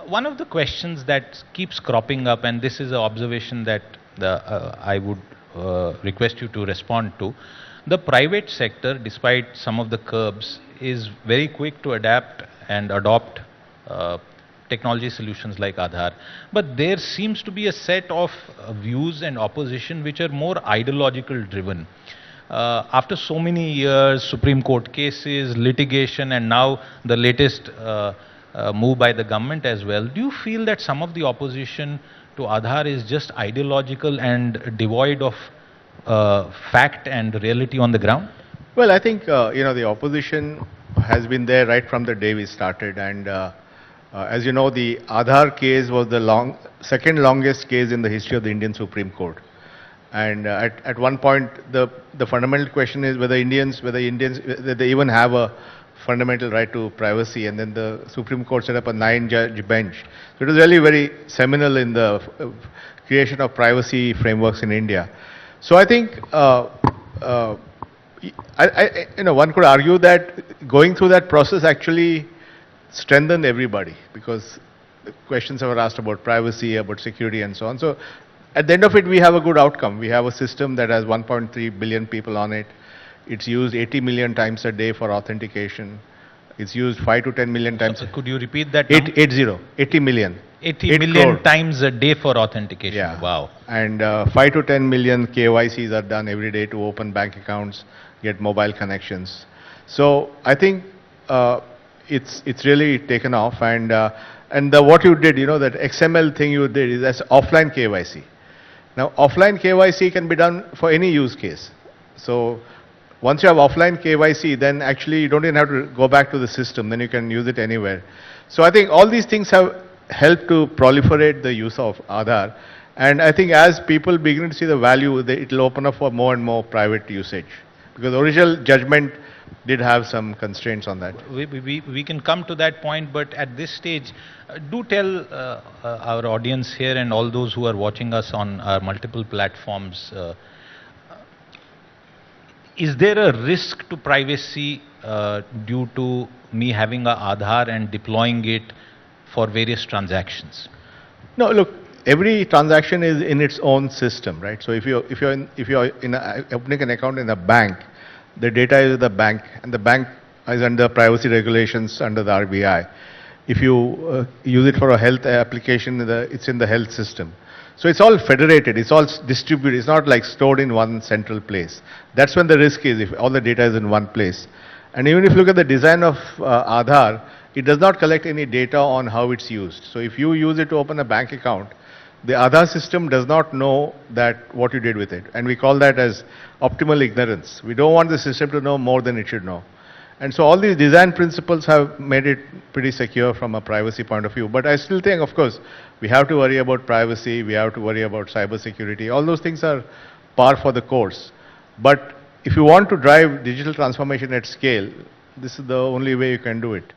One of the questions that keeps cropping up, and this is an observation that I would request you to respond to. The private sector, despite some of the curbs, is very quick to adapt and adopt technology solutions like Aadhaar. But there seems to be a set of views and opposition which are more ideological driven. After so many years, Supreme Court cases, litigation, and now the latest move by the government as well, do you feel that some of the opposition to Aadhaar is just ideological and devoid of fact and reality on the ground? Well, I think the opposition has been there right from the day we started, and as you know, the Aadhaar case was the second longest case in the history of the Indian Supreme Court. And at one point, the fundamental question is whether they even have a fundamental right to privacy. And then the Supreme Court set up a 9-judge bench. So it was really very seminal in the creation of privacy frameworks in India. So I think one could argue that going through that process actually strengthened everybody, because questions were asked about privacy, about security, and so on. So at the end of it, we have a good outcome. We have a system that has 1.3 billion people on it. It's used 80 million times a day for authentication. It's used 5 to 10 million times. Could you repeat that? 80 million. 80 million crore. Times a day for authentication. Yeah. Wow. And 5 to 10 million KYCs are done every day to open bank accounts, get mobile connections. So I think it's really taken off. And what you did, that XML thing you did is that's offline KYC. Now, offline KYC can be done for any use case. So once you have offline KYC, then actually you don't even have to go back to the system. Then you can use it anywhere. So I think all these things have helped to proliferate the use of Aadhaar. And I think as people begin to see the value, it will open up for more and more private usage. Because the original judgment did have some constraints on that. We can come to that point, but at this stage, do tell our audience here and all those who are watching us on our multiple platforms, is there a risk to privacy due to me having a Aadhaar and deploying it for various transactions? No, look, every transaction is in its own system, right? So if you're opening an account in a bank, the data is with the bank, and the bank is under privacy regulations under the RBI. If you use it for a health application, it's in the health system. So it's all federated, it's all distributed, it's not like stored in one central place. That's when the risk is, if all the data is in one place. And even if you look at the design of Aadhaar, it does not collect any data on how it's used. So if you use it to open a bank account, the Aadhaar system does not know that what you did with it. And we call that as optimal ignorance. We don't want the system to know more than it should know. And so all these design principles have made it pretty secure from a privacy point of view. But I still think, of course, we have to worry about privacy, we have to worry about cyber security. All those things are par for the course. But if you want to drive digital transformation at scale, this is the only way you can do it.